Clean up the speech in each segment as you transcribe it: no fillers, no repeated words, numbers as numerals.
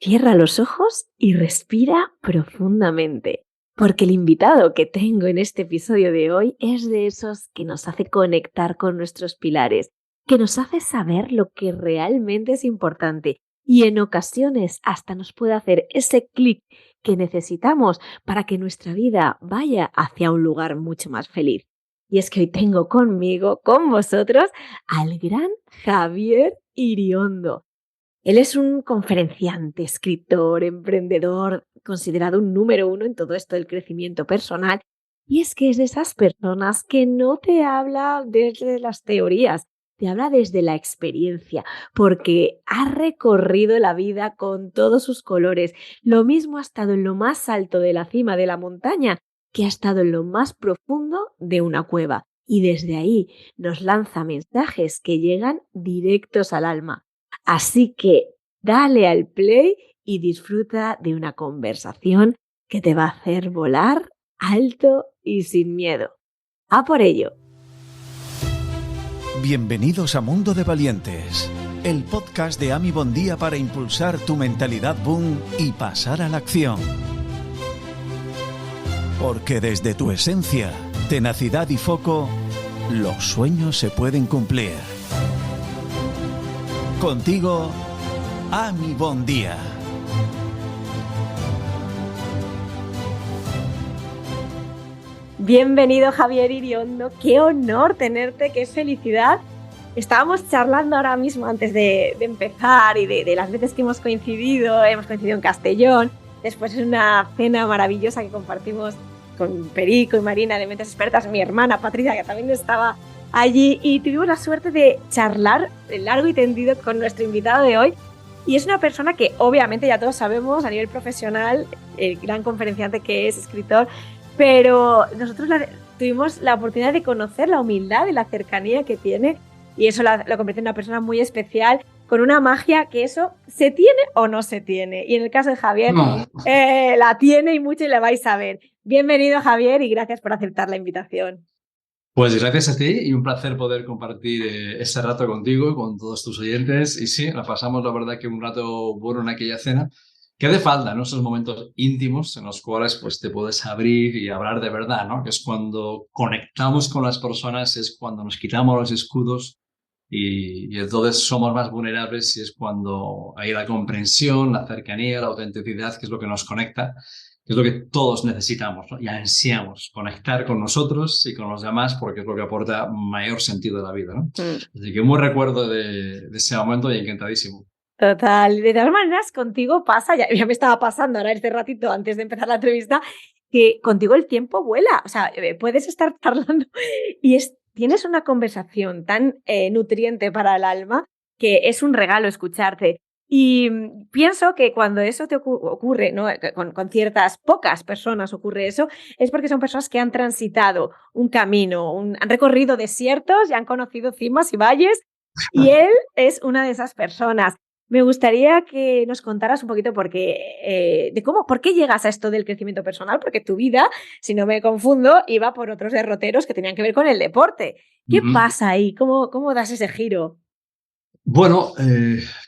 Cierra los ojos y respira profundamente, porque el invitado que tengo en este episodio de hoy es de esos que nos hace conectar con nuestros pilares, que nos hace saber lo que realmente es importante y en ocasiones hasta nos puede hacer ese clic que necesitamos para que nuestra vida vaya hacia un lugar mucho más feliz. Y es que hoy tengo conmigo, con vosotros, al gran Javier Iriondo. Él es un conferenciante, escritor, emprendedor, considerado un número uno en todo esto del crecimiento personal. Y es que es de esas personas que no te habla desde las teorías, te habla desde la experiencia, porque ha recorrido la vida con todos sus colores. Lo mismo ha estado en lo más alto de la cima de la montaña que ha estado en lo más profundo de una cueva. Y desde ahí nos lanza mensajes que llegan directos al alma. Así que dale al play y disfruta de una conversación que te va a hacer volar alto y sin miedo. ¡A por ello! Bienvenidos a Mundo de Valientes, el podcast de Ami Bondía para impulsar tu mentalidad boom y pasar a la acción. Porque desde tu esencia, tenacidad y foco, los sueños se pueden cumplir. Contigo, Ami Bondía. Bienvenido, Javier Iriondo. Qué honor tenerte, qué felicidad. Estábamos charlando ahora mismo antes de empezar y de las veces que hemos coincidido en Castellón, después en una cena maravillosa que compartimos con Perico y Marina de Mentes Expertas, mi hermana Patricia, que también estaba allí, y tuvimos la suerte de charlar largo y tendido con nuestro invitado de hoy. Y es una persona que obviamente ya todos sabemos a nivel profesional, el gran conferenciante que es, escritor, pero nosotros tuvimos la oportunidad de conocer la humildad y la cercanía que tiene, y eso lo convierte en una persona muy especial, con una magia que eso se tiene o no se tiene. Y en el caso de Javier, la tiene y mucho, y la vais a ver. Bienvenido, Javier, y gracias por aceptar la invitación. Pues gracias a ti y un placer poder compartir este rato contigo y con todos tus oyentes. Y sí, la pasamos, la verdad, que un rato bueno en aquella cena. Que hace falta, ¿no? Esos momentos íntimos en los cuales pues, te puedes abrir y hablar de verdad, ¿no? Que es cuando conectamos con las personas, es cuando nos quitamos los escudos y entonces somos más vulnerables, y es cuando hay la comprensión, la cercanía, la autenticidad, que es lo que nos conecta, que es lo que todos necesitamos, ¿no? Y ansiamos conectar con nosotros y con los demás, porque es lo que aporta mayor sentido a la vida, ¿no? Así que muy recuerdo de ese momento y encantadísimo. Total. De todas maneras, contigo pasa, ya me estaba pasando ahora este ratito antes de empezar la entrevista, que contigo el tiempo vuela. O sea, puedes estar charlando y tienes una conversación tan nutriente para el alma que es un regalo escucharte. Y pienso que cuando eso te ocurre, ¿no? Con ciertas pocas personas ocurre eso, es porque son personas que han transitado un camino, han recorrido desiertos y han conocido cimas y valles, y él es una de esas personas. Me gustaría que nos contaras un poquito por qué llegas a esto del crecimiento personal, porque tu vida, si no me confundo, iba por otros derroteros que tenían que ver con el deporte. ¿Qué pasa ahí? ¿Cómo das ese giro? Bueno,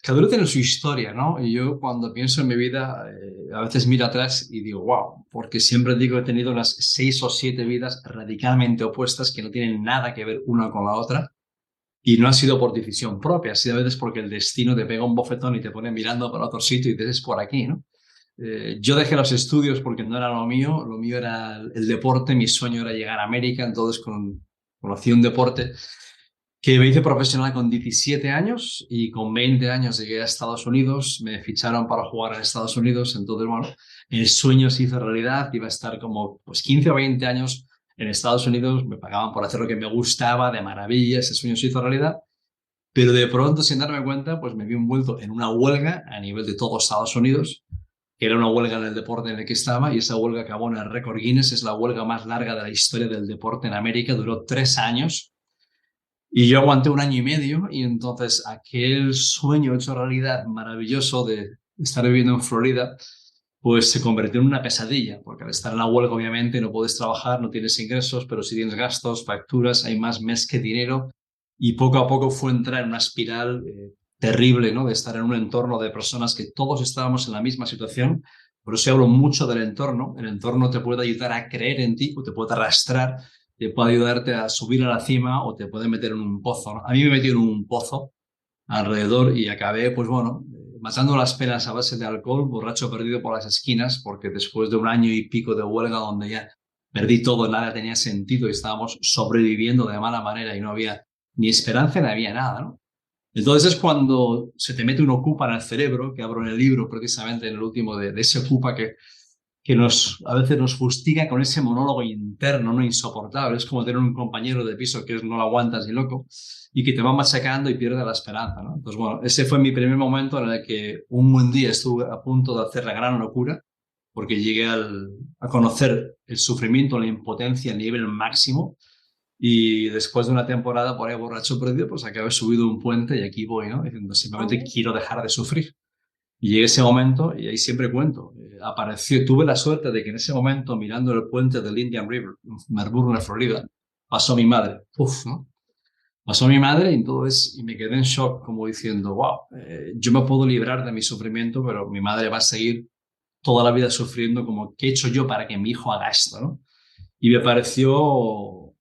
cada uno tiene su historia, ¿no? Y yo cuando pienso en mi vida, a veces miro atrás y digo, wow, porque siempre digo que he tenido unas 6 o 7 vidas radicalmente opuestas que no tienen nada que ver una con la otra. Y no ha sido por decisión propia, ha sido a veces porque el destino te pega un bofetón y te pone mirando para otro sitio y dices, es por aquí, ¿no? Yo dejé los estudios porque no era lo mío era el deporte, mi sueño era llegar a América, entonces conocí un deporte que me hice profesional con 17 años y con 20 años llegué a Estados Unidos, me ficharon para jugar en Estados Unidos, entonces, bueno, el sueño se hizo realidad, iba a estar como 15 o 20 años en Estados Unidos, me pagaban por hacer lo que me gustaba, de maravilla, ese sueño se hizo realidad, pero de pronto, sin darme cuenta, pues me vi envuelto en una huelga a nivel de todo Estados Unidos, que era una huelga en el deporte en el que estaba, y esa huelga acabó en el récord Guinness, es la huelga más larga de la historia del deporte en América, duró 3 años, y yo aguanté 1 año y medio, y entonces aquel sueño hecho realidad maravilloso de estar viviendo en Florida, pues se convirtió en una pesadilla, porque al estar en la huelga obviamente no puedes trabajar, no tienes ingresos, pero si tienes gastos, facturas, hay más mes que dinero, y poco a poco fue entrar en una espiral terrible, ¿no? De estar en un entorno de personas que todos estábamos en la misma situación. Por eso hablo mucho del entorno. El entorno te puede ayudar a creer en ti o te puede arrastrar, te puede ayudarte a subir a la cima o te puede meter en un pozo, ¿no? A mí me metió en un pozo alrededor y acabé, pues bueno, matando las penas a base de alcohol, borracho perdido por las esquinas, porque después de un año y pico de huelga donde ya perdí todo, nada tenía sentido y estábamos sobreviviendo de mala manera y no había ni esperanza ni había nada, ¿no? Entonces es cuando se te mete un ocupa en el cerebro, que abro en el libro precisamente en el último de ese ocupa que a veces nos fustiga con ese monólogo interno, no insoportable. Es como tener un compañero de piso que no lo aguantas ni loco y que te va machacando y pierde la esperanza, ¿no? Entonces, bueno, ese fue mi primer momento en el que un buen día estuve a punto de hacer la gran locura porque llegué a conocer el sufrimiento, la impotencia a nivel máximo y después de una temporada por ahí borracho perdido, pues acabé subido un puente y aquí voy, ¿no? Diciendo, simplemente quiero dejar de sufrir. Y llegué ese momento, y ahí siempre cuento, apareció, tuve la suerte de que en ese momento, mirando el puente del Indian River, en Melbourne, Florida, pasó mi madre. Uf, ¿no? Pasó mi madre y entonces y me quedé en shock, como diciendo, wow, yo me puedo librar de mi sufrimiento, pero mi madre va a seguir toda la vida sufriendo, como, ¿qué he hecho yo para que mi hijo haga esto, ¿no? Y me pareció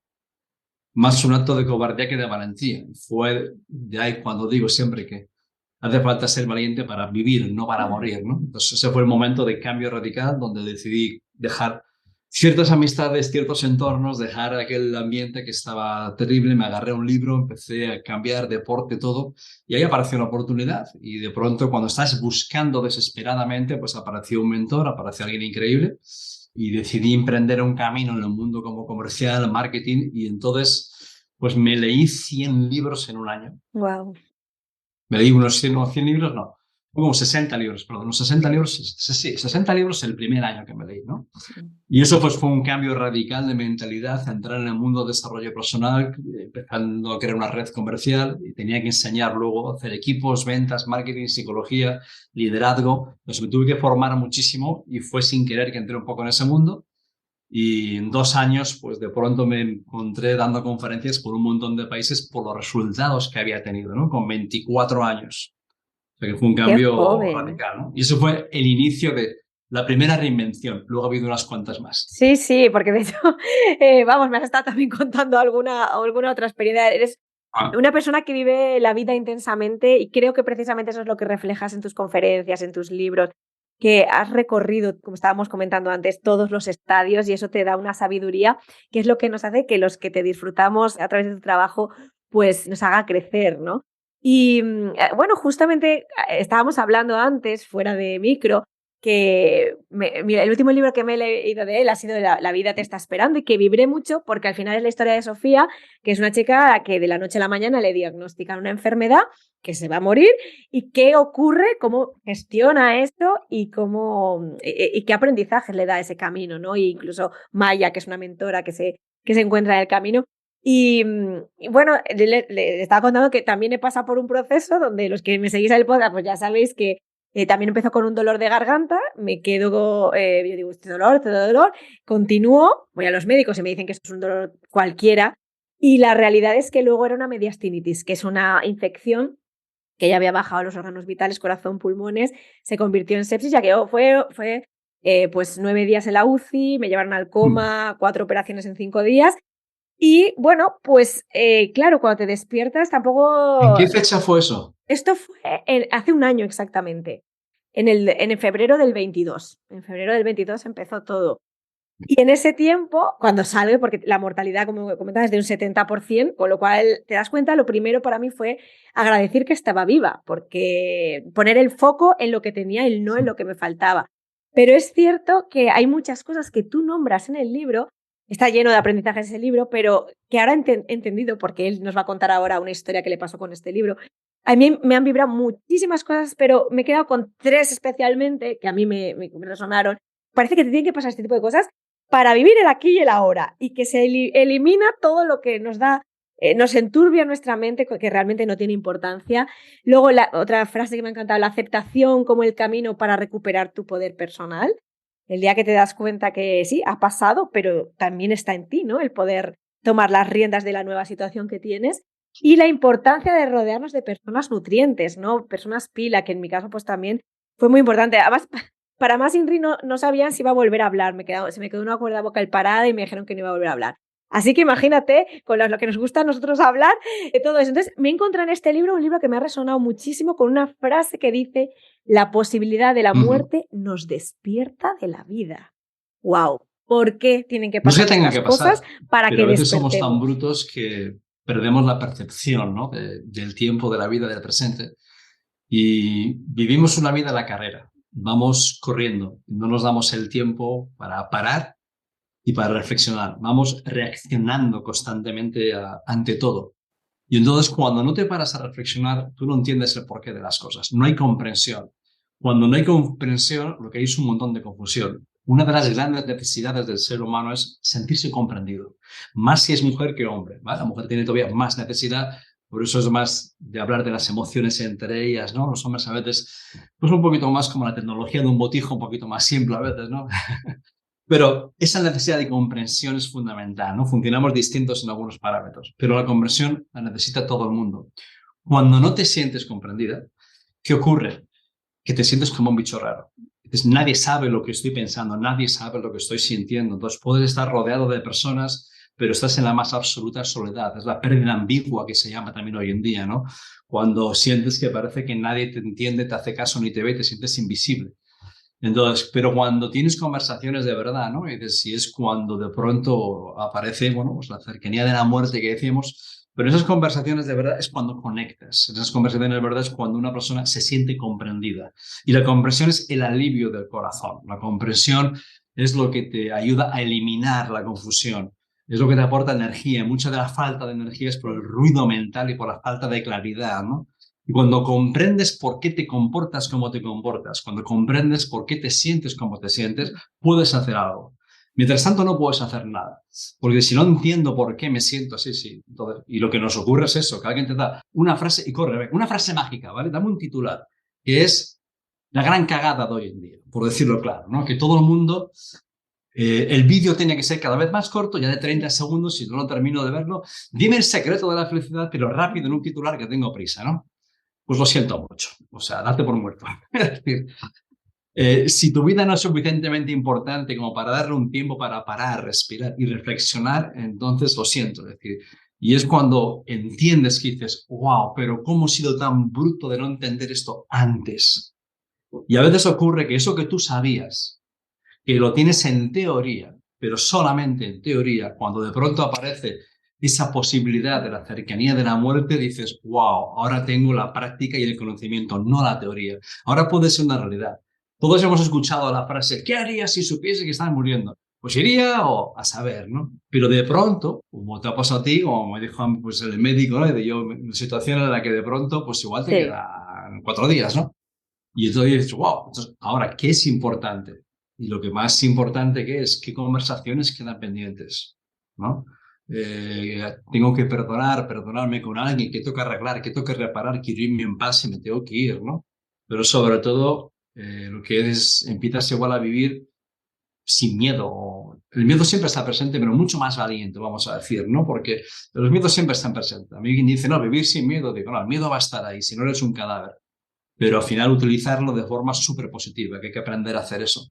más un acto de cobardía que de valentía. Fue de ahí cuando digo siempre que hace falta ser valiente para vivir, no para morir, ¿no? Entonces ese fue el momento de cambio radical donde decidí dejar ciertas amistades, ciertos entornos, dejar aquel ambiente que estaba terrible, me agarré un libro, empecé a cambiar deporte, todo, y ahí apareció una oportunidad. Y de pronto cuando estás buscando desesperadamente, pues apareció un mentor, apareció alguien increíble, y decidí emprender un camino en el mundo como comercial, marketing, y entonces pues me leí 100 libros en un año. Wow. Me leí unos 100, no, 100 libros, no. Como 60 libros, perdón, unos 60 libros, sí, 60 libros el primer año que me leí, ¿no? Y eso pues fue un cambio radical de mentalidad, entrar en el mundo de desarrollo personal, empezando a crear una red comercial y tenía que enseñar luego a hacer equipos, ventas, marketing, psicología, liderazgo. Entonces me tuve que formar muchísimo y fue sin querer que entré un poco en ese mundo. Y en 2 años, pues de pronto me encontré dando conferencias por un montón de países por los resultados que había tenido, ¿no? Con 24 años. O sea que fue un Qué cambio joven. radical, ¿no? Y eso fue el inicio de la primera reinvención. Luego ha habido unas cuantas más. Sí, sí, porque de hecho, vamos, me has estado también contando alguna otra experiencia. Eres Ah, una persona que vive la vida intensamente y creo que precisamente eso es lo que reflejas en tus conferencias, en tus libros, que has recorrido, como estábamos comentando antes, todos los estadios y eso te da una sabiduría que es lo que nos hace que los que te disfrutamos a través de tu trabajo, pues nos haga crecer, ¿no? Y bueno, justamente estábamos hablando antes, fuera de micro, que mira, el último libro que me he leído de él ha sido La vida te está esperando y que vibré mucho porque al final es la historia de Sofía, que es una chica a la que de la noche a la mañana le diagnostican una enfermedad, que se va a morir y qué ocurre, cómo gestiona esto y y qué aprendizajes le da ese camino, ¿no? E incluso Maya, que es una mentora que se encuentra en el camino. Y bueno, le estaba contando que también he pasado por un proceso donde los que me seguís en el podcast, pues ya sabéis que también empezó con un dolor de garganta, me quedo, yo digo, este dolor, continúo, voy a los médicos y me dicen que esto es un dolor cualquiera, y la realidad es que luego era una mediastinitis, que es una infección que ya había bajado los órganos vitales, corazón, pulmones, se convirtió en sepsis, ya que fue pues 9 días en la UCI, me llevaron al coma, 4 operaciones en 5 días, y bueno, pues claro, cuando te despiertas ¿en tampoco... qué fecha fue eso? Esto fue hace un año exactamente, en febrero del 22. En febrero del 22 empezó todo. Y en ese tiempo, cuando salgo, porque la mortalidad, como comentabas, es de un 70%, con lo cual te das cuenta, lo primero para mí fue agradecer que estaba viva, porque poner el foco en lo que tenía y no en lo que me faltaba. Pero es cierto que hay muchas cosas que tú nombras en el libro, está lleno de aprendizajes ese libro, pero que ahora he entendido, porque él nos va a contar ahora una historia que le pasó con este libro. A mí me han vibrado muchísimas cosas, pero me he quedado con 3 especialmente, que a mí me resonaron. Parece que te tienen que pasar este tipo de cosas para vivir el aquí y el ahora y que se elimina todo lo que nos da, nos enturbia nuestra mente, que realmente no tiene importancia. Luego la otra frase que me ha encantado, la aceptación como el camino para recuperar tu poder personal. El día que te das cuenta que sí, ha pasado, pero también está en ti, ¿no? El poder tomar las riendas de la nueva situación que tienes. Y la importancia de rodearnos de personas nutrientes, ¿no? Personas pila, que en mi caso pues también fue muy importante. Además, para más Inri no sabían si iba a volver a hablar. Se me quedó una cuerda vocal parada y me dijeron que no iba a volver a hablar. Así que imagínate, con lo que nos gusta a nosotros hablar, todo eso. Entonces, me encontré en este libro un libro que me ha resonado muchísimo con una frase que dice: la posibilidad de la muerte nos despierta de la vida. ¡Wow! ¿Por qué tienen que No es que pasar tenga estas que pasar, cosas para pero que a veces somos tan despertemos? brutos que perdemos la percepción, ¿no? del tiempo, de la vida, del presente. Y vivimos una vida a la carrera. Vamos corriendo. No nos damos el tiempo para parar y para reflexionar. Vamos reaccionando constantemente ante todo. Y entonces, cuando no te paras a reflexionar, tú no entiendes el porqué de las cosas. No hay comprensión. Cuando no hay comprensión, lo que hay es un montón de confusión. Una de las grandes necesidades del ser humano es sentirse comprendido. Más si es mujer que hombre, ¿vale? La mujer tiene todavía más necesidad, por eso es más de hablar de las emociones entre ellas, ¿no? Los hombres a veces, pues un poquito más como la tecnología de un botijo, un poquito más simple a veces, ¿no? Pero esa necesidad de comprensión es fundamental, ¿no? Funcionamos distintos en algunos parámetros, pero la comprensión la necesita todo el mundo. Cuando no te sientes comprendida, ¿qué ocurre? Que te sientes como un bicho raro. Entonces, nadie sabe lo que estoy pensando, nadie sabe lo que estoy sintiendo. Entonces, puedes estar rodeado de personas, pero estás en la más absoluta soledad. Es la pérdida ambigua que se llama también hoy en día, ¿no? Cuando sientes que parece que nadie te entiende, te hace caso ni te ve, te sientes invisible. Entonces, pero cuando tienes conversaciones de verdad, ¿no? Y si es cuando de pronto aparece, bueno, pues la cercanía de la muerte que decíamos, pero esas conversaciones de verdad es cuando conectas. Esas conversaciones de verdad es cuando una persona se siente comprendida. Y la comprensión es el alivio del corazón. La comprensión es lo que te ayuda a eliminar la confusión. Es lo que te aporta energía. Mucha de la falta de energía es por el ruido mental y por la falta de claridad, ¿no? Y cuando comprendes por qué te comportas como te comportas, cuando comprendes por qué te sientes como te sientes, puedes hacer algo. Mientras tanto, no puedes hacer nada. Porque si no entiendo por qué me siento así, sí. Entonces, y lo que nos ocurre es eso, que alguien te da una frase y corre, una frase mágica, ¿vale? Dame un titular, que es la gran cagada de hoy en día, por decirlo claro, ¿no? Que todo el mundo, el vídeo tiene que ser cada vez más corto, ya de 30 segundos, si no lo termino de verlo. Dime el secreto de la felicidad, pero rápido en un titular que tengo prisa, ¿no? Pues lo siento mucho. O sea, date por muerto. Es decir, si tu vida no es suficientemente importante como para darle un tiempo para parar, respirar y reflexionar, entonces lo siento. Es decir, y es cuando entiendes que dices, wow, pero ¿cómo he sido tan bruto de no entender esto antes? Y a veces ocurre que eso que tú sabías, que lo tienes en teoría, pero solamente en teoría, cuando de pronto aparece esa posibilidad de la cercanía de la muerte, dices, wow, ahora tengo la práctica y el conocimiento, no la teoría. Ahora puede ser una realidad. Todos hemos escuchado la frase, ¿qué harías si supiese que estás muriendo? Pues iría o a saber, ¿no? Pero de pronto, como te ha pasado a ti, como me dijo pues, el médico, ¿no? De yo, una situación en la que de pronto, pues igual te quedan 4 días, ¿no? Y entonces dices, wow, entonces, ahora, ¿qué es importante? Y lo que más importante que es, ¿qué conversaciones quedan pendientes? ¿No? Tengo que perdonarme con alguien, que tengo que arreglar, que tengo que reparar, quiero irme en paz y me tengo que ir, ¿no? Pero sobre todo, lo que es, empiezas igual a vivir sin miedo. El miedo siempre está presente, pero mucho más valiente, vamos a decir, ¿no? Porque los miedos siempre están presentes. A mí quien dice, no, vivir sin miedo, digo, no, el miedo va a estar ahí, si no eres un cadáver. Pero al final utilizarlo de forma súper positiva, que hay que aprender a hacer eso.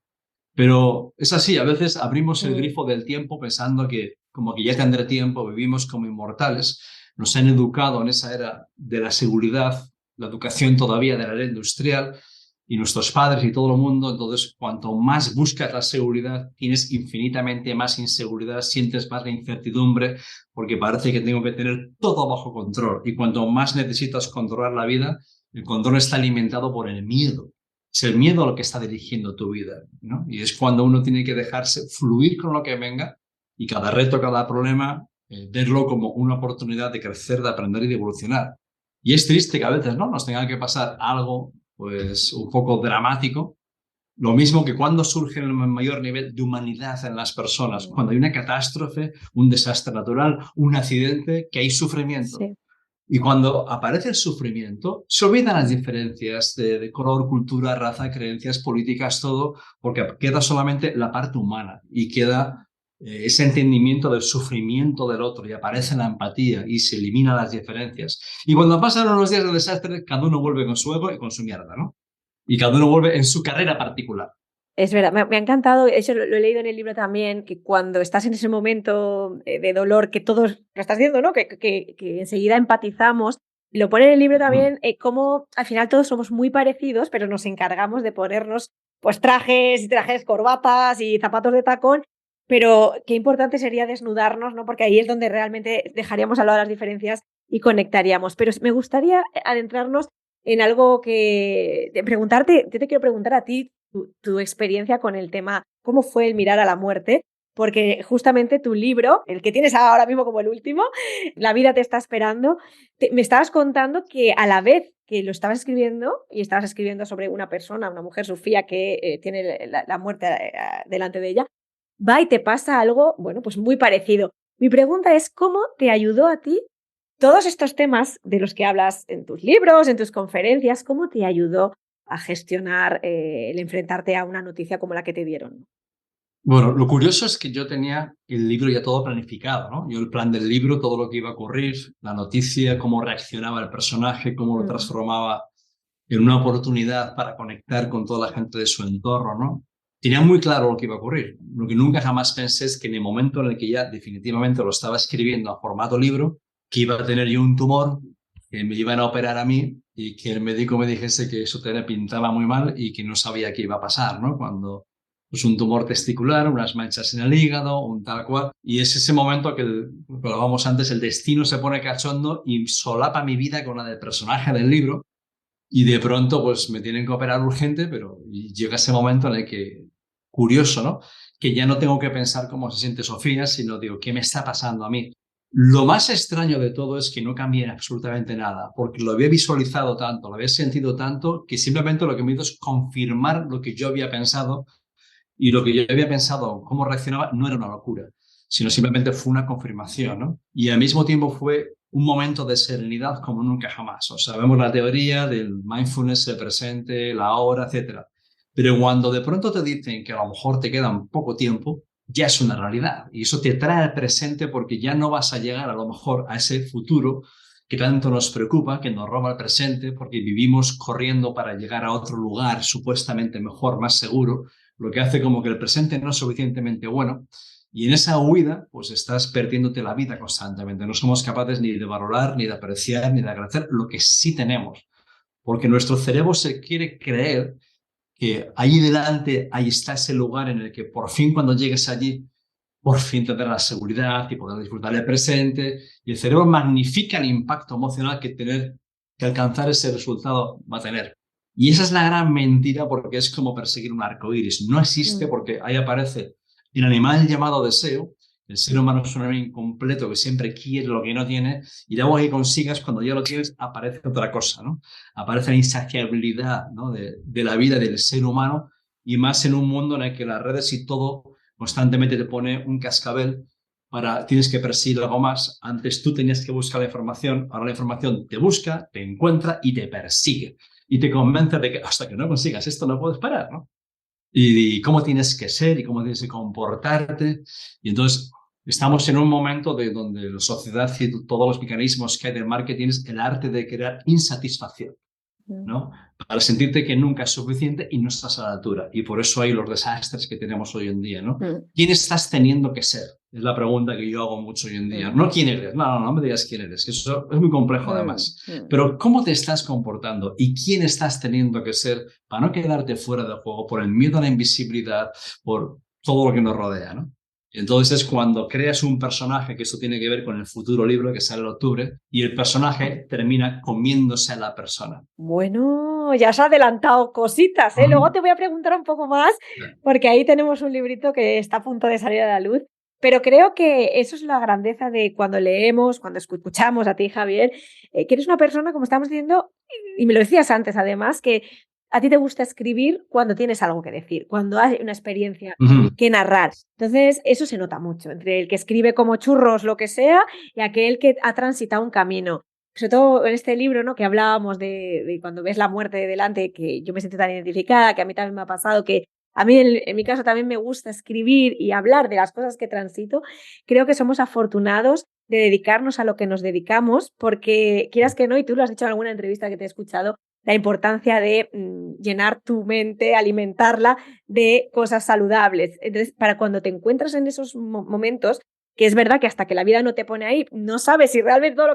Pero es así, a veces abrimos el grifo del tiempo pensando que como que ya tendré tiempo, vivimos como inmortales, nos han educado en esa era de la seguridad, la educación todavía de la era industrial y nuestros padres y todo el mundo, entonces cuanto más buscas la seguridad, tienes infinitamente más inseguridad, sientes más la incertidumbre porque parece que tengo que tener todo bajo control y cuanto más necesitas controlar la vida, el control está alimentado por el miedo. Es el miedo lo que está dirigiendo tu vida, ¿no? Y es cuando uno tiene que dejarse fluir con lo que venga y cada reto, cada problema, verlo como una oportunidad de crecer, de aprender y de evolucionar. Y es triste que a veces, ¿no? Nos tenga que pasar algo, pues, un poco dramático. Lo mismo que cuando surge el mayor nivel de humanidad en las personas, cuando hay una catástrofe, un desastre natural, un accidente, que hay sufrimiento. Sí. Y cuando aparece el sufrimiento, se olvidan las diferencias de color, cultura, raza, creencias políticas, todo, porque queda solamente la parte humana y queda ese entendimiento del sufrimiento del otro y aparece la empatía y se eliminan las diferencias. Y cuando pasan unos días de desastre, cada uno vuelve con su ego y con su mierda, ¿no? Y cada uno vuelve en su carrera particular. Es verdad, me ha encantado, eso lo he leído en el libro también, que cuando estás en ese momento de dolor, que todos lo estás viendo, ¿no? Que enseguida empatizamos. Lo pone en el libro también, cómo al final todos somos muy parecidos, pero nos encargamos de ponernos pues trajes, corbatas y zapatos de tacón, pero qué importante sería desnudarnos, ¿no? Porque ahí es donde realmente dejaríamos a lado las diferencias y conectaríamos. Pero me gustaría adentrarnos en algo preguntarte, yo te quiero preguntar a ti, tu experiencia con el tema, cómo fue el mirar a la muerte, porque justamente tu libro, el que tienes ahora mismo como el último, La vida te está esperando, me estabas contando que a la vez que lo estabas escribiendo, y estabas escribiendo sobre una persona, una mujer, Sofía, que tiene la muerte delante de ella, va y te pasa algo, bueno, pues muy parecido. Mi pregunta es, ¿cómo te ayudó a ti todos estos temas de los que hablas en tus libros, en tus conferencias, cómo te ayudó a gestionar el enfrentarte a una noticia como la que te dieron? Bueno, lo curioso es que yo tenía el libro ya todo planificado, ¿no? Yo el plan del libro, todo lo que iba a ocurrir, la noticia, cómo reaccionaba el personaje, cómo lo transformaba en una oportunidad para conectar con toda la gente de su entorno, ¿no? Tenía muy claro lo que iba a ocurrir. Lo que nunca jamás pensé es que en el momento en el que ya definitivamente lo estaba escribiendo a formato libro, que iba a tener yo un tumor, que me iban a operar a mí y que el médico me dijese que eso te pintaba muy mal y que no sabía qué iba a pasar, ¿no? Cuando pues un tumor testicular, unas manchas en el hígado, un tal cual. Y es ese momento que, lo hablábamos antes, el destino se pone cachondo y solapa mi vida con la del personaje del libro. Y de pronto, pues me tienen que operar urgente, pero llega ese momento en el que, curioso, ¿no? Que ya no tengo que pensar cómo se siente Sofía, sino digo, ¿qué me está pasando a mí? Lo más extraño de todo es que no cambié absolutamente nada, porque lo había visualizado tanto, lo había sentido tanto, que simplemente lo que me hizo es confirmar lo que yo había pensado, y lo que yo había pensado, cómo reaccionaba, no era una locura, sino simplemente fue una confirmación, ¿no? Y al mismo tiempo fue un momento de serenidad como nunca jamás. O sea, vemos la teoría del mindfulness, el presente, la hora, etcétera. Pero cuando de pronto te dicen que a lo mejor te queda un poco tiempo, ya es una realidad. Y eso te trae al presente porque ya no vas a llegar a lo mejor a ese futuro que tanto nos preocupa, que nos roba el presente, porque vivimos corriendo para llegar a otro lugar supuestamente mejor, más seguro, lo que hace como que el presente no es suficientemente bueno. Y en esa huida, pues estás perdiéndote la vida constantemente. No somos capaces ni de valorar, ni de apreciar, ni de agradecer lo que sí tenemos. Porque nuestro cerebro se quiere creer que ahí delante, ahí está ese lugar en el que por fin cuando llegues allí, por fin tendrás la seguridad y poder disfrutar del presente. Y el cerebro magnifica el impacto emocional que alcanzar ese resultado va a tener. Y esa es la gran mentira porque es como perseguir un arco iris. No existe porque ahí aparece el animal llamado deseo. El ser humano es un animal incompleto que siempre quiere lo que no tiene y luego que consigas, cuando ya lo tienes, aparece otra cosa, ¿no? Aparece la insaciabilidad, ¿no? de la vida del ser humano y más en un mundo en el que las redes y todo constantemente te pone un cascabel tienes que perseguir algo más. Antes tú tenías que buscar la información, ahora la información te busca, te encuentra y te persigue. Y te convence de que hasta que no consigas esto no puedes parar, ¿no? Y cómo tienes que ser y cómo tienes que comportarte. Y entonces estamos en un momento de donde la sociedad y todos los mecanismos que hay del marketing es el arte de crear insatisfacción, ¿no? Para sentirte que nunca es suficiente y no estás a la altura. Y por eso hay los desastres que tenemos hoy en día, ¿no? ¿Quién estás teniendo que ser? Es la pregunta que yo hago mucho hoy en día. No quién eres, no me digas quién eres, que eso es muy complejo además. Pero ¿cómo te estás comportando y quién estás teniendo que ser para no quedarte fuera del juego por el miedo a la invisibilidad, por todo lo que nos rodea, ¿no? Entonces es cuando creas un personaje, que eso tiene que ver con el futuro libro que sale en octubre, y el personaje termina comiéndose a la persona. Bueno, ya has adelantado cositas, ¿eh? Luego te voy a preguntar un poco más, porque ahí tenemos un librito que está a punto de salir a la luz. Pero creo que eso es la grandeza de cuando leemos, cuando escuchamos a ti, Javier, que eres una persona, como estamos diciendo, y me lo decías antes además, que a ti te gusta escribir cuando tienes algo que decir, cuando hay una experiencia que narrar. Entonces, eso se nota mucho, entre el que escribe como churros lo que sea y aquel que ha transitado un camino. Sobre todo en este libro, ¿no? Que hablábamos de cuando ves la muerte de delante, que yo me siento tan identificada, que a mí también me ha pasado, que A mí, en mi caso, también me gusta escribir y hablar de las cosas que transito. Creo que somos afortunados de dedicarnos a lo que nos dedicamos, porque quieras que no, y tú lo has dicho en alguna entrevista que te he escuchado, la importancia de llenar tu mente, alimentarla de cosas saludables. Entonces, para cuando te encuentras en esos momentos, que es verdad que hasta que la vida no te pone ahí, no sabes si realmente todo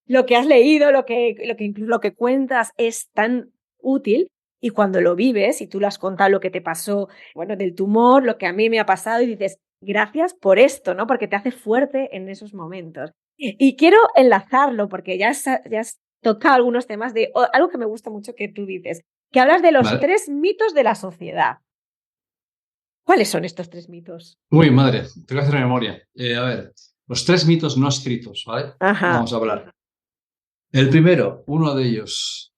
lo que has leído, lo que cuentas es tan útil. Y cuando lo vives y tú lo has contado lo que te pasó, bueno, del tumor, lo que a mí me ha pasado, y dices, gracias por esto, ¿no? Porque te hace fuerte en esos momentos. Y quiero enlazarlo porque ya has tocado algunos temas de algo que me gusta mucho que tú dices, que hablas de los 3 mitos de la sociedad. ¿Cuáles son estos 3 mitos? Uy, madre, tengo que hacer memoria. A ver, los 3 mitos no escritos, ¿vale? Ajá. Vamos a hablar. El primero, uno de ellos,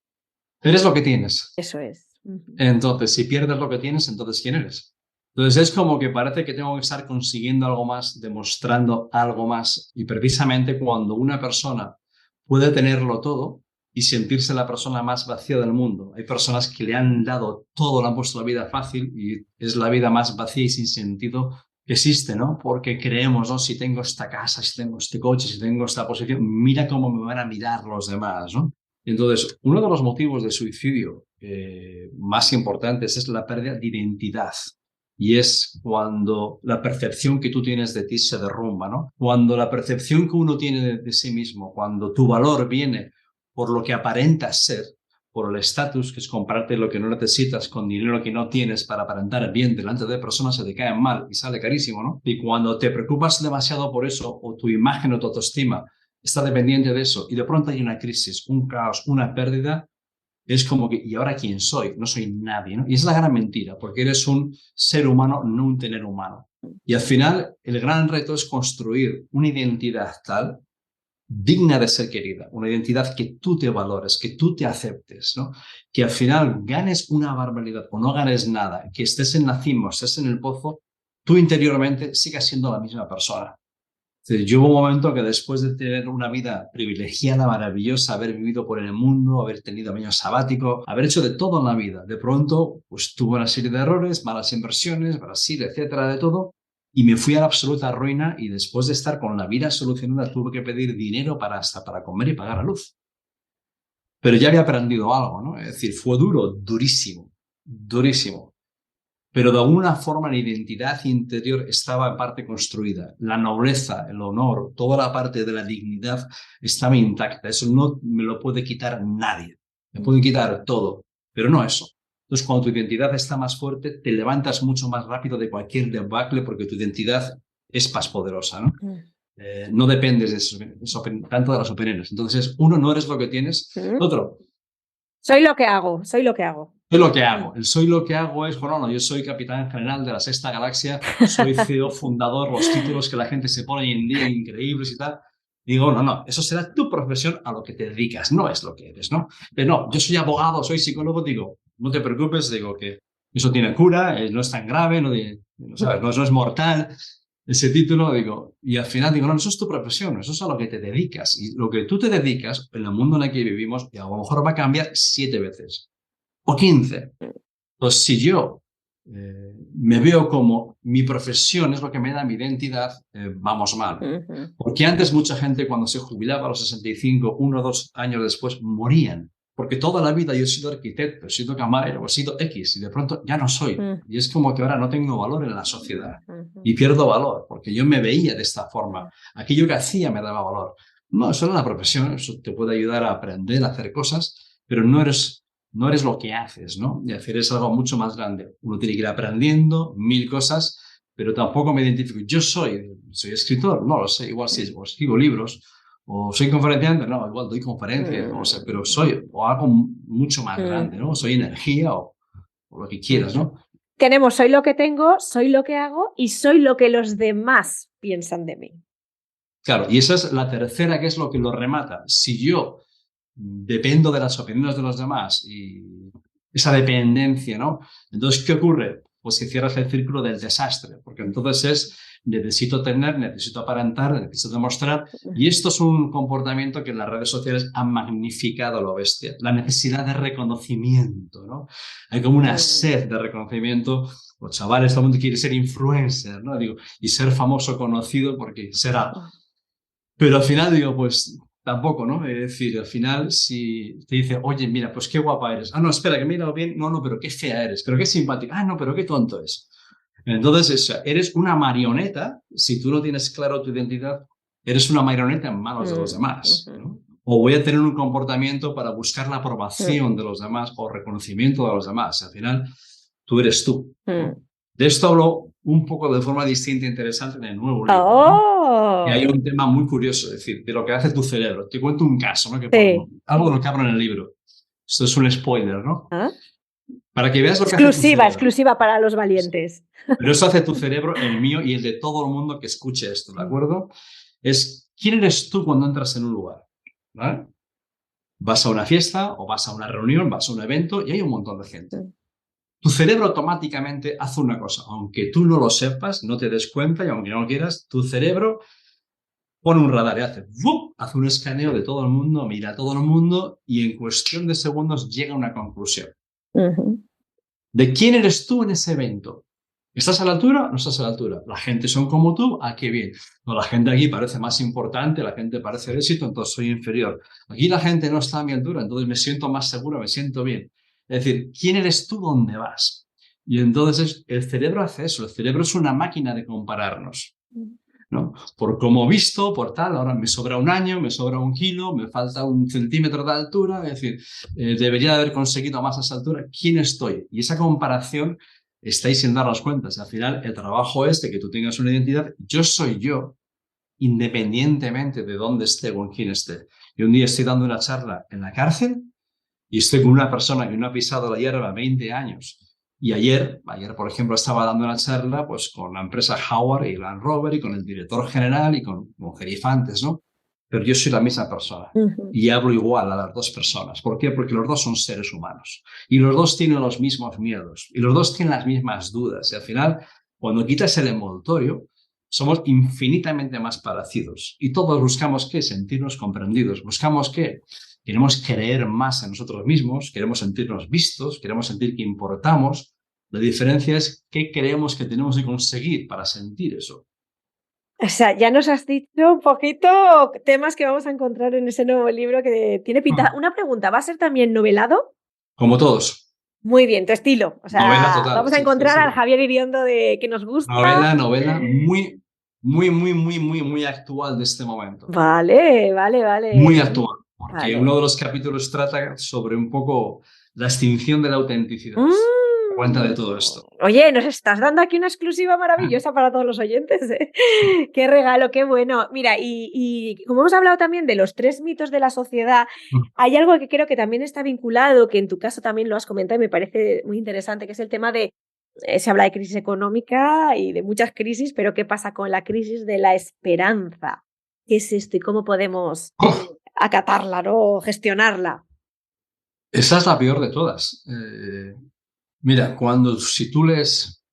eres lo que tienes. Eso es. Entonces, si pierdes lo que tienes, entonces ¿quién eres? Entonces es como que parece que tengo que estar consiguiendo algo más, demostrando algo más. Y precisamente cuando una persona puede tenerlo todo y sentirse la persona más vacía del mundo. Hay personas que le han dado todo, le han puesto la vida fácil y es la vida más vacía y sin sentido que existe, ¿no? Porque creemos, ¿no? Si tengo esta casa, si tengo este coche, si tengo esta posición, mira cómo me van a mirar los demás, ¿no? Entonces, uno de los motivos de suicidio más importantes es la pérdida de identidad. Y es cuando la percepción que tú tienes de ti se derrumba, ¿no? Cuando la percepción que uno tiene de sí mismo, cuando tu valor viene por lo que aparentas ser, por el estatus, que es comprarte lo que no necesitas con dinero que no tienes para aparentar bien delante de personas que te caen mal y sale carísimo, ¿no? Y cuando te preocupas demasiado por eso o tu imagen o tu autoestima está dependiente de eso y de pronto hay una crisis, un caos, una pérdida, es como que, ¿y ahora quién soy? No soy nadie, ¿no? Y es la gran mentira, porque eres un ser humano, no un tener humano. Y al final, el gran reto es construir una identidad tal, digna de ser querida, una identidad que tú te valores, que tú te aceptes, ¿no? Que al final ganes una barbaridad o no ganes nada, que estés en la cima o estés en el pozo, tú interiormente sigas siendo la misma persona. Yo hubo un momento que después de tener una vida privilegiada, maravillosa, haber vivido por el mundo, haber tenido años sabáticos, haber hecho de todo en la vida, de pronto pues tuve una serie de errores, malas inversiones, Brasil, etcétera, de todo, y me fui a la absoluta ruina y después de estar con la vida solucionada tuve que pedir dinero hasta para comer y pagar la luz. Pero ya había aprendido algo, ¿no? Es decir, fue duro, durísimo, durísimo. Pero de alguna forma la identidad interior estaba en parte construida. La nobleza, el honor, toda la parte de la dignidad estaba intacta. Eso no me lo puede quitar nadie. Me pueden quitar todo, pero no eso. Entonces, cuando tu identidad está más fuerte, te levantas mucho más rápido de cualquier debacle porque tu identidad es más poderosa, ¿no? No dependes de eso, tanto de las opiniones. Entonces, uno, no eres lo que tienes. Otro, soy lo que hago, soy lo que hago. Soy lo que hago. El soy lo que hago es, bueno, no, yo soy capitán general de la Sexta Galaxia, soy CEO, fundador, los títulos que la gente se pone hoy en día increíbles y tal. Digo, no, eso será tu profesión a lo que te dedicas, no es lo que eres, ¿no? Pero no, yo soy abogado, soy psicólogo, digo, no te preocupes, digo que eso tiene cura, no es tan grave, ¿sabes? No es mortal ese título, digo, y al final digo, no, eso es tu profesión, eso es a lo que te dedicas. Y lo que tú te dedicas, en el mundo en el que vivimos, y a lo mejor va a cambiar 7 veces. O 15. Pues si yo me veo como mi profesión es lo que me da mi identidad, vamos mal. Porque antes mucha gente cuando se jubilaba a los 65, 1 o 2 años después, morían. Porque toda la vida yo he sido arquitecto, he sido camarero, he sido X y de pronto ya no soy. Y es como que ahora no tengo valor en la sociedad y pierdo valor porque yo me veía de esta forma. Aquello que hacía me daba valor. No, eso era la profesión, eso te puede ayudar a aprender a hacer cosas, pero no eres lo que haces, ¿no? Y hacer es algo mucho más grande. Uno tiene que ir aprendiendo 1000 cosas, pero tampoco me identifico. Yo soy escritor, no lo sé, igual sí, o escribo libros, o soy conferenciante, no, igual doy conferencias, no sé, pero o algo mucho más grande, ¿no? Soy energía o lo que quieras, ¿no? Tenemos soy lo que tengo, soy lo que hago y soy lo que los demás piensan de mí. Claro, y esa es la tercera, que es lo que lo remata. Si yo dependo de las opiniones de los demás y esa dependencia, ¿no? Entonces, ¿qué ocurre? pues si cierras el círculo del desastre, porque entonces necesito tener, necesito aparentar, necesito demostrar, y esto es un comportamiento que en las redes sociales han magnificado a lo bestia, la necesidad de reconocimiento, ¿no? Hay como una sed de reconocimiento. Los chavales, todo el mundo quiere ser influencer, ¿no? Digo, y ser famoso, conocido, porque será. Pero al final digo, pues tampoco, ¿no? Es decir, al final si te dice, oye, mira, pues qué guapa eres. Ah, no, espera, que me he mirado bien. No, pero qué fea eres. Pero qué simpática. Ah, no, pero qué tonto es. Entonces, eres una marioneta. Si tú no tienes claro tu identidad, eres una marioneta en manos de los demás, ¿no? O voy a tener un comportamiento para buscar la aprobación de los demás o reconocimiento de los demás. Al final, tú eres tú, ¿no? De esto hablo un poco de forma distinta e interesante en el nuevo libro, ¿no? Y hay un tema muy curioso, es decir, de lo que hace tu cerebro. Te cuento un caso, ¿no? Algo de lo que hablo en el libro. Esto es un spoiler, ¿no? Para que veas lo que hace tu cerebro. Exclusiva para los valientes. Pero eso hace tu cerebro, el mío y el de todo el mundo que escuche esto, ¿de acuerdo? Es quién eres tú cuando entras en un lugar, ¿vale? Vas a una fiesta o vas a una reunión, vas a un evento y hay un montón de gente. Tu cerebro automáticamente hace una cosa, aunque tú no lo sepas, no te des cuenta y aunque no lo quieras, tu cerebro pone un radar y hace un escaneo de todo el mundo, mira a todo el mundo y en cuestión de segundos llega a una conclusión. ¿De quién eres tú en ese evento? ¿Estás a la altura o no estás a la altura? ¿La gente son como tú? ¿A qué bien? No, la gente aquí parece más importante, la gente parece el éxito, entonces soy inferior. Aquí la gente no está a mi altura, entonces me siento más seguro, me siento bien. Es decir, ¿quién eres tú? ¿Dónde vas? Y entonces el cerebro hace eso. El cerebro es una máquina de compararnos, ¿no? Por cómo he visto, por tal, ahora me sobra un año, me sobra un kilo, me falta un centímetro de altura, es decir, debería haber conseguido más a esa altura. ¿Quién estoy? Y esa comparación estáis sin darnos cuenta. Al final, el trabajo es de que tú tengas una identidad. Yo soy yo, independientemente de dónde esté o en quién esté. Y un día estoy dando una charla en la cárcel y estoy con una persona que no ha pisado la hierba 20 años. Y ayer, por ejemplo, estaba dando una charla pues, con la empresa Howard y Land Rover y con el director general y con gerifantes, ¿no? Pero yo soy la misma persona y hablo igual a las dos personas. ¿Por qué? Porque los dos son seres humanos y los dos tienen los mismos miedos y los dos tienen las mismas dudas. Y al final, cuando quitas el envoltorio, somos infinitamente más parecidos y todos buscamos ¿qué? Sentirnos comprendidos. Buscamos ¿qué? Queremos creer más en nosotros mismos, queremos sentirnos vistos, queremos sentir que importamos. La diferencia es qué creemos que tenemos que conseguir para sentir eso. O sea, ya nos has dicho un poquito temas que vamos a encontrar en ese nuevo libro que tiene pinta. Una pregunta, ¿va a ser también novelado? Como todos. Muy bien, tu estilo. O sea, novela total, vamos a encontrar al Javier Iriondo que nos gusta. Novela muy actual de este momento. Vale. Muy actual. Porque uno de los capítulos trata sobre un poco la extinción de la autenticidad. Cuenta de todo esto. Oye, nos estás dando aquí una exclusiva maravillosa para todos los oyentes, ¿eh? Qué regalo, qué bueno. Mira, y como hemos hablado también de los 3 mitos de la sociedad, hay algo que creo que también está vinculado, que en tu caso también lo has comentado y me parece muy interesante, que es el tema de, se habla de crisis económica y de muchas crisis, pero ¿qué pasa con la crisis de la esperanza? ¿Qué es esto y cómo podemos acatarla, ¿no? Gestionarla? Esa es la peor de todas. Mira, si tú lees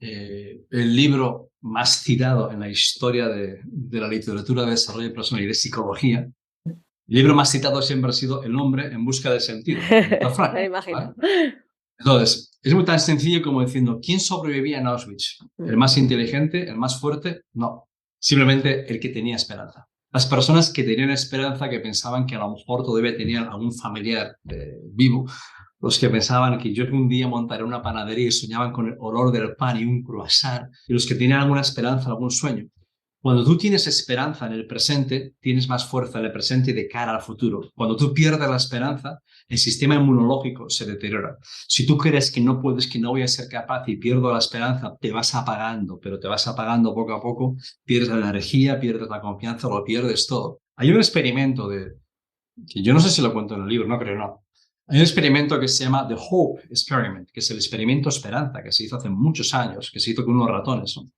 el libro más citado en la historia de la literatura de desarrollo personal y de psicología, el libro más citado siempre ha sido El hombre en busca de sentido. Me imagino. ¿Vale? Entonces, es muy tan sencillo como diciendo, ¿quién sobrevivía en Auschwitz? ¿El más inteligente? ¿El más fuerte? No. Simplemente el que tenía esperanza. Las personas que tenían esperanza, que pensaban que a lo mejor todavía tenían algún familiar vivo, los que pensaban que yo un día montaré una panadería y soñaban con el olor del pan y un croissant, y los que tenían alguna esperanza, algún sueño. Cuando tú tienes esperanza en el presente, tienes más fuerza en el presente y de cara al futuro. Cuando tú pierdes la esperanza, el sistema inmunológico se deteriora. Si tú crees que no puedes, que no voy a ser capaz y pierdo la esperanza, te vas apagando, pero te vas apagando poco a poco, pierdes la energía, pierdes la confianza, lo pierdes todo. Hay un experimento que yo no sé si lo cuento en el libro, no creo, no. Hay un experimento que se llama The Hope Experiment, que es el experimento esperanza, que se hizo hace muchos años, que se hizo con unos ratones, ¿no?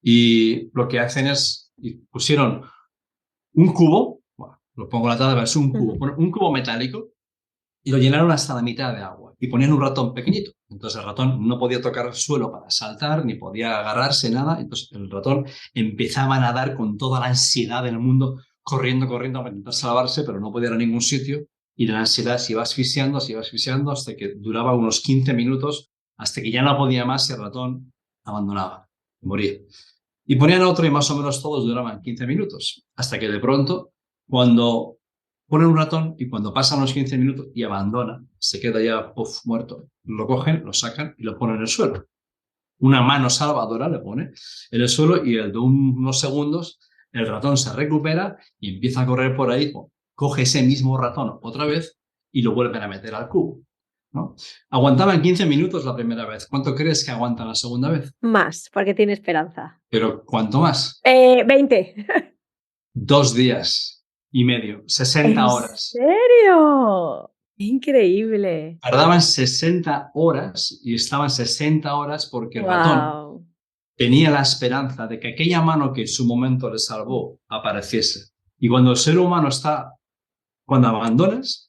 Y lo que hacen es, pusieron un cubo, bueno, lo pongo en la tabla, es un cubo metálico, y lo llenaron hasta la mitad de agua. y ponían un ratón pequeñito. Entonces el ratón no podía tocar el suelo para saltar, ni podía agarrarse, nada. Entonces el ratón empezaba a nadar con toda la ansiedad del mundo, corriendo para intentar salvarse, pero no podía ir a ningún sitio. Y la ansiedad se iba asfixiando, hasta que duraba unos 15 minutos, hasta que ya no podía más y el ratón abandonaba, moría. Y ponían otro y más o menos todos duraban 15 minutos, hasta que de pronto, cuando ponen un ratón y cuando pasan los 15 minutos y abandona, se queda ya muerto, lo cogen, lo sacan y lo ponen en el suelo. Una mano salvadora le pone en el suelo y de unos segundos el ratón se recupera y empieza a correr por ahí, coge ese mismo ratón otra vez y lo vuelven a meter al cubo, ¿no? Aguantaban 15 minutos la primera vez. ¿Cuánto crees que aguantan la segunda vez? Más, porque tiene esperanza. ¿Pero cuánto más? 20. 2 días y medio, 60 horas. ¿En serio? Increíble. Tardaban 60 horas y estaban 60 horas porque el ratón Wow. tenía la esperanza de que aquella mano que en su momento le salvó apareciese. Y cuando el ser humano cuando abandonas,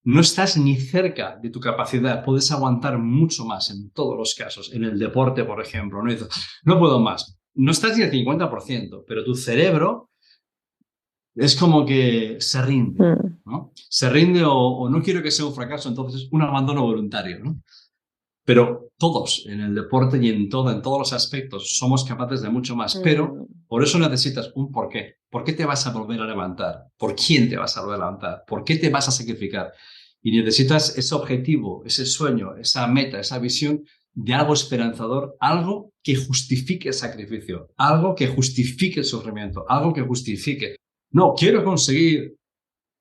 no estás ni cerca de tu capacidad, puedes aguantar mucho más en todos los casos. En el deporte, por ejemplo, no dices, no puedo más. No estás ni al 50%, pero tu cerebro es como que se rinde, ¿no? Se rinde o no quiero que sea un fracaso, entonces es un abandono voluntario, ¿no? Pero todos en el deporte y en todos los aspectos somos capaces de mucho más, pero por eso necesitas un porqué. ¿Por qué te vas a volver a levantar? ¿Por quién te vas a volver a levantar? ¿Por qué te vas a sacrificar? Y necesitas ese objetivo, ese sueño, esa meta, esa visión de algo esperanzador, algo que justifique el sacrificio, algo que justifique el sufrimiento, algo que justifique. No, quiero conseguir.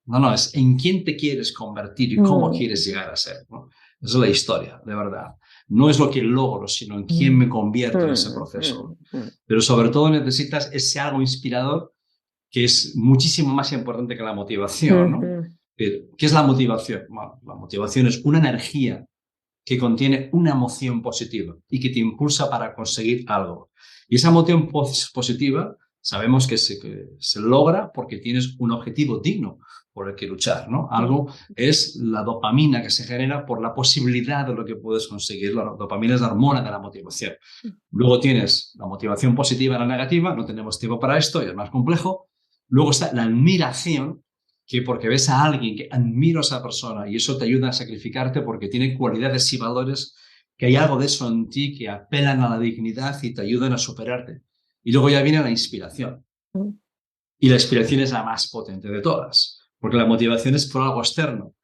No, es en quién te quieres convertir y cómo quieres llegar a ser, ¿no? Esa es la historia, de verdad. No es lo que logro, sino en quién me convierto en ese proceso. Pero sobre todo necesitas ese algo inspirador que es muchísimo más importante que la motivación, ¿no? ¿Qué es la motivación? Bueno, la motivación es una energía que contiene una emoción positiva y que te impulsa para conseguir algo. Y esa emoción positiva sabemos que se logra porque tienes un objetivo digno por el que luchar, ¿no? Algo es la dopamina que se genera por la posibilidad de lo que puedes conseguir. La dopamina es la hormona de la motivación. Luego tienes la motivación positiva y la negativa, no tenemos tiempo para esto y es más complejo. Luego está la admiración, que porque ves a alguien que admiro a esa persona y eso te ayuda a sacrificarte porque tiene cualidades y valores, que hay algo de eso en ti que apelan a la dignidad y te ayudan a superarte. Y luego ya viene la inspiración. Y la inspiración es la más potente de todas, porque la motivación es por algo externo.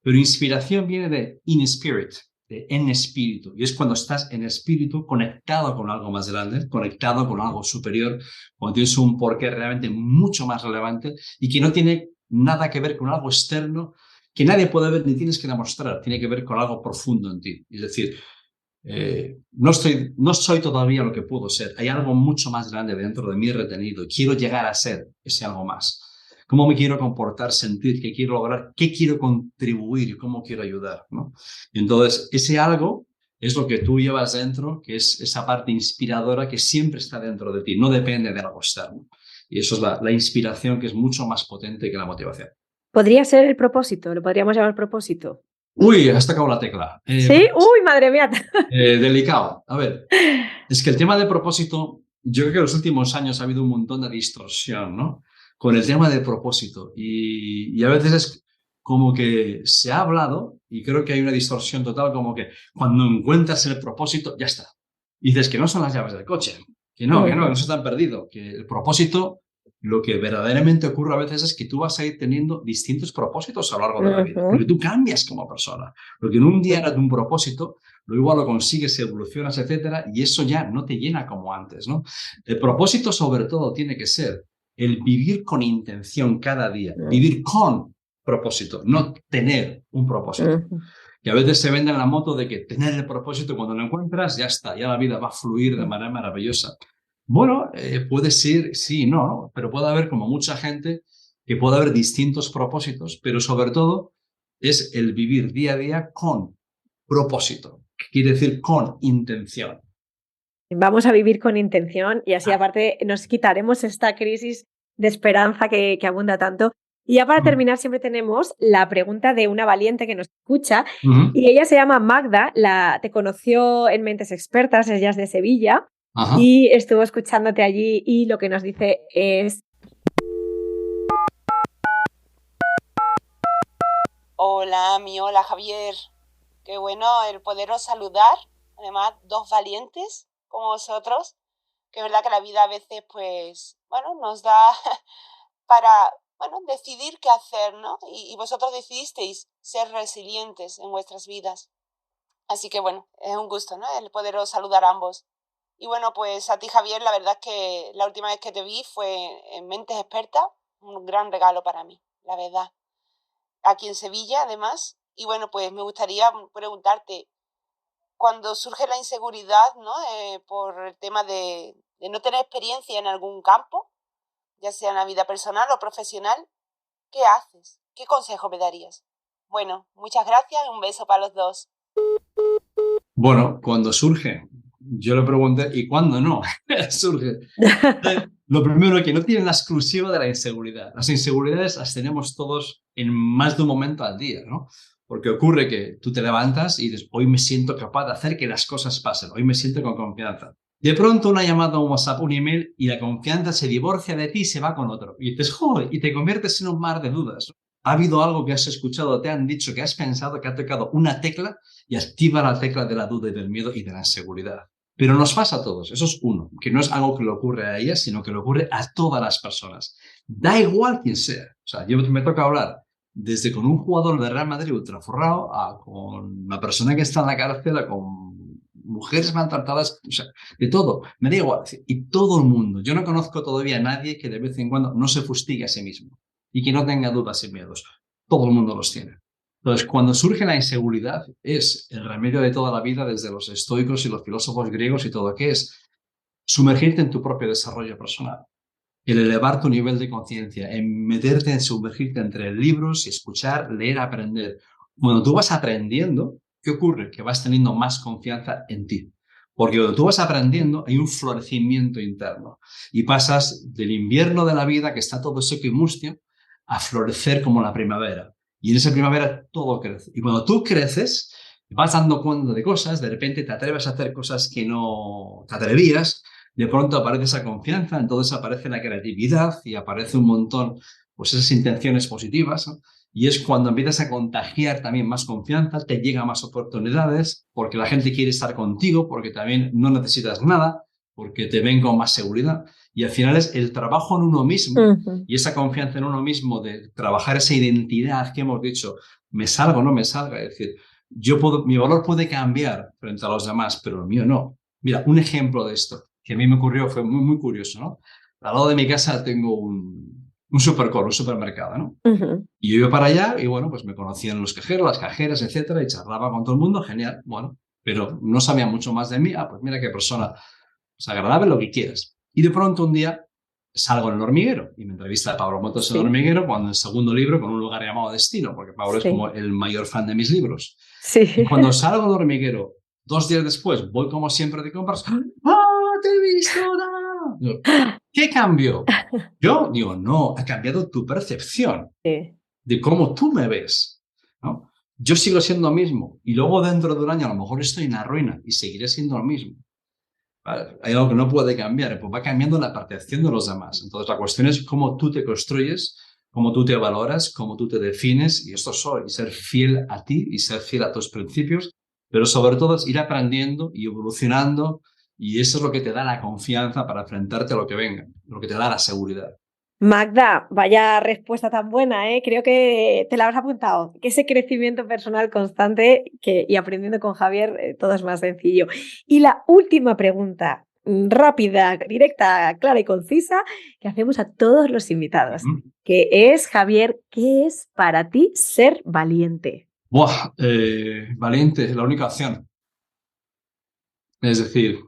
Pero inspiración viene de in spirit, de en espíritu. Y es cuando estás en espíritu conectado con algo más grande, conectado con algo superior, cuando tienes un porqué realmente mucho más relevante y que no tiene nada que ver con algo externo que nadie puede ver ni tienes que demostrar. Tiene que ver con algo profundo en ti. Es decir, no soy todavía lo que puedo ser. Hay algo mucho más grande dentro de mí retenido. Quiero llegar a ser ese algo más. ¿Cómo me quiero comportar, sentir? ¿Qué quiero lograr? ¿Qué quiero contribuir? ¿Cómo quiero ayudar? ¿No? Entonces, ese algo es lo que tú llevas dentro, que es esa parte inspiradora que siempre está dentro de ti. No depende de algo externo. Y eso es la inspiración, que es mucho más potente que la motivación. ¿Podría ser el propósito? ¿Lo podríamos llamar propósito? Uy, has tocado la tecla. ¿Sí? ¡Uy, madre mía! Delicado. A ver, es que el tema de propósito, yo creo que en los últimos años ha habido un montón de distorsión, ¿no? Con el tema de propósito. Y a veces es como que se ha hablado, y creo que hay una distorsión total, como que cuando encuentras el propósito, ya está. Y dices que no son las llaves del coche, que no se están perdido, que el propósito, lo que verdaderamente ocurre a veces es que tú vas a ir teniendo distintos propósitos a lo largo de la vida, porque tú cambias como persona. Porque en un día era un propósito, luego igual lo consigues, evolucionas, etcétera, y eso ya no te llena como antes, ¿no? El propósito sobre todo tiene que ser el vivir con intención cada día, vivir con propósito, no tener un propósito. Que a veces se vende en la moto de que tener el propósito, cuando lo encuentras, ya está, ya la vida va a fluir de manera maravillosa. Bueno, puede ser, sí, no, pero puede haber como mucha gente que puede haber distintos propósitos, pero sobre todo es el vivir día a día con propósito, que quiere decir con intención. Vamos a vivir con intención y así aparte nos quitaremos esta crisis de esperanza que abunda tanto. Y ya para terminar siempre tenemos la pregunta de una valiente que nos escucha Ujú. y ella se llama Magda, te conoció en Mentes Expertas, ella es de Sevilla Ajá. y estuvo escuchándote allí y lo que nos dice es... Hola, Ami, hola, Javier. Qué bueno el poderos saludar. Además, dos valientes como vosotros. Que es verdad que la vida a veces, pues, bueno, nos da para, bueno, decidir qué hacer, ¿no? Y vosotros decidisteis ser resilientes en vuestras vidas. Así que, bueno, es un gusto, ¿no? El poderos saludar a ambos. Y bueno, pues a ti, Javier, la verdad es que la última vez que te vi fue en Mentes Expertas. Un gran regalo para mí, la verdad. Aquí en Sevilla, además. Y bueno, pues me gustaría preguntarte, cuando surge la inseguridad, ¿no? Por el tema de no tener experiencia en algún campo, ya sea en la vida personal o profesional, ¿qué haces? ¿Qué consejo me darías? Bueno, muchas gracias y un beso para los dos. Bueno, cuando surge, yo le pregunté, ¿y cuándo no? Surge. Lo primero, que no tienen la exclusiva de la inseguridad. Las inseguridades las tenemos todos en más de un momento al día, ¿no? Porque ocurre que tú te levantas y dices, hoy me siento capaz de hacer que las cosas pasen, hoy me siento con confianza. De pronto una llamada, un WhatsApp, un email y la confianza se divorcia de ti y se va con otro. Y dices, joder, y te conviertes en un mar de dudas, ¿no? Ha habido algo que has escuchado, te han dicho, que has pensado, que ha tocado una tecla y activa la tecla de la duda y del miedo y de la inseguridad. Pero nos pasa a todos, eso es uno, que no es algo que le ocurre a ellas, sino que le ocurre a todas las personas. Da igual quién sea. O sea, yo me toca hablar desde con un jugador de Real Madrid ultraforrado a con una persona que está en la cárcel, a con mujeres maltratadas, o sea, de todo. Me da igual. Y todo el mundo. Yo no conozco todavía a nadie que de vez en cuando no se fustigue a sí mismo y que no tenga dudas y miedos. Todo el mundo los tiene. Entonces, cuando surge la inseguridad, es el remedio de toda la vida desde los estoicos y los filósofos griegos y todo, que es sumergirte en tu propio desarrollo personal, el elevar tu nivel de conciencia, en meterte, en sumergirte entre libros y escuchar, leer, aprender. Cuando tú vas aprendiendo, ¿qué ocurre? Que vas teniendo más confianza en ti. Porque cuando tú vas aprendiendo, hay un florecimiento interno y pasas del invierno de la vida, que está todo seco y mustio, a florecer como la primavera. Y en esa primavera todo crece. Y cuando tú creces, vas dando cuenta de cosas, de repente te atreves a hacer cosas que no te atrevías, de pronto aparece esa confianza, entonces aparece la creatividad y aparece un montón, pues esas intenciones positivas, ¿no? Y es cuando empiezas a contagiar también más confianza, te llegan más oportunidades, porque la gente quiere estar contigo, porque también no necesitas nada, porque te ven con más seguridad. Y al final es el trabajo en uno mismo y esa confianza en uno mismo de trabajar esa identidad que hemos dicho, me salga o no me salga. Es decir, mi valor puede cambiar frente a los demás, pero el mío no. Mira, un ejemplo de esto que a mí me ocurrió fue muy, muy curioso, ¿no? Al lado de mi casa tengo un supercor, un supermercado, ¿no? Y yo iba para allá y, bueno, pues me conocían los cajeros, las cajeras, etcétera, y charlaba con todo el mundo, genial, bueno, pero no sabía mucho más de mí. Pues mira qué persona, pues agradable, lo que quieras. Y de pronto un día salgo en El Hormiguero y me entrevista a Pablo Motos en El Hormiguero cuando el segundo libro con un lugar llamado Destino, porque Pablo es como el mayor fan de mis libros. Y cuando salgo del Hormiguero, 2 días después, voy como siempre de compras. ¡Ah, te he visto! Digo, ¿qué cambió? Yo digo, no, ha cambiado tu percepción de cómo tú me ves, ¿no? Yo sigo siendo el mismo y luego dentro de un año a lo mejor estoy en la ruina y seguiré siendo el mismo. ¿Vale? Hay algo que no puede cambiar, pues va cambiando la percepción de los demás. Entonces la cuestión es cómo tú te construyes, cómo tú te valoras, cómo tú te defines, y esto soy, y ser fiel a ti y ser fiel a tus principios, pero sobre todo es ir aprendiendo y evolucionando, y eso es lo que te da la confianza para enfrentarte a lo que venga, lo que te da la seguridad. Magda, vaya respuesta tan buena, ¿eh? Creo que te la habrás apuntado, que ese crecimiento personal constante y aprendiendo con Javier todo es más sencillo. Y la última pregunta, rápida, directa, clara y concisa, que hacemos a todos los invitados, que es, Javier, ¿qué es para ti ser valiente? Valiente es la única opción. Es decir,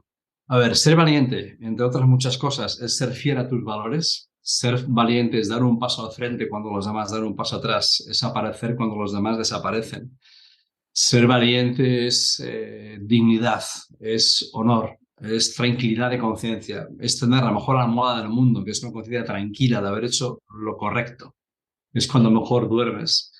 a ver, ser valiente, entre otras muchas cosas, es ser fiel a tus valores. Ser valiente es dar un paso al frente cuando los demás dan un paso atrás, es aparecer cuando los demás desaparecen. Ser valiente es dignidad, es honor, es tranquilidad de conciencia, es tener la mejor almohada del mundo, que es una conciencia tranquila de haber hecho lo correcto. es cuando mejor duermes.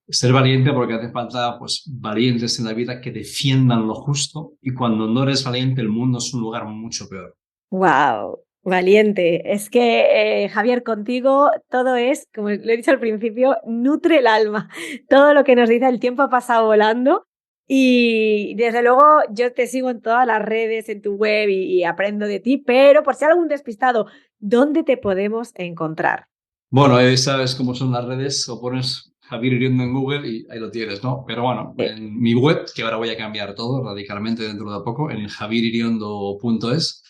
Ser valiente porque hace falta pues, valientes en la vida que defiendan lo justo, y cuando no eres valiente el mundo es un lugar mucho peor. ¡Wow! Valiente. Es que, Javier, contigo todo es, como lo he dicho al principio, nutre el alma. Todo lo que nos dice el tiempo ha pasado volando. Y desde luego yo te sigo en todas las redes, en tu web y aprendo de ti, pero por si hay algún despistado, ¿dónde te podemos encontrar? Bueno, sabes cómo son las redes, o pones Javier Iriondo en Google y ahí lo tienes, ¿no? Pero bueno, en mi web, que ahora voy a cambiar todo radicalmente dentro de poco, en javieririondo.es,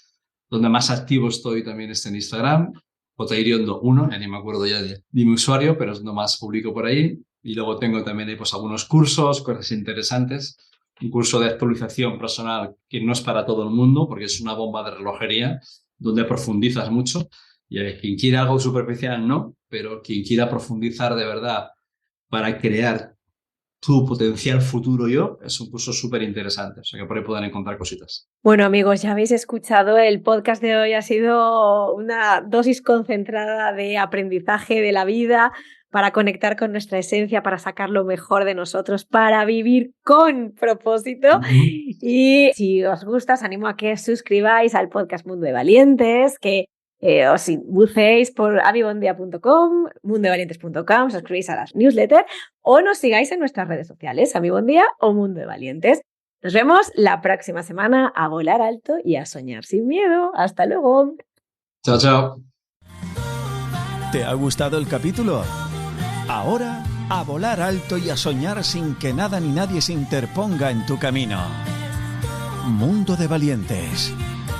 donde más activo estoy también está en Instagram, jiriondo1, ya ni me acuerdo ya de mi usuario, pero es donde más publico por ahí. Y luego tengo también ahí, pues, algunos cursos, cosas interesantes. Un curso de actualización personal que no es para todo el mundo, porque es una bomba de relojería, donde profundizas mucho. Y quien quiera algo superficial, no, pero quien quiera profundizar de verdad para crear tu potencial futuro yo, es un curso súper interesante. O sea que por ahí pueden encontrar cositas. Bueno, amigos, ya habéis escuchado, el podcast de hoy ha sido una dosis concentrada de aprendizaje de la vida, para conectar con nuestra esencia, para sacar lo mejor de nosotros, para vivir con propósito. Y si os gusta, os animo a que suscribáis al podcast Mundo de Valientes, que os buceéis por amibondia.com, mundodevalientes.com, os suscribáis a las newsletters o nos sigáis en nuestras redes sociales, Amibondia o Mundo de Valientes. Nos vemos la próxima semana, a volar alto y a soñar sin miedo. ¡Hasta luego! Chao, chao. ¿Te ha gustado el capítulo? Ahora, a volar alto y a soñar sin que nada ni nadie se interponga en tu camino. Mundo de Valientes.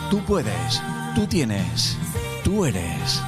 Tú puedes, tú tienes, tú eres.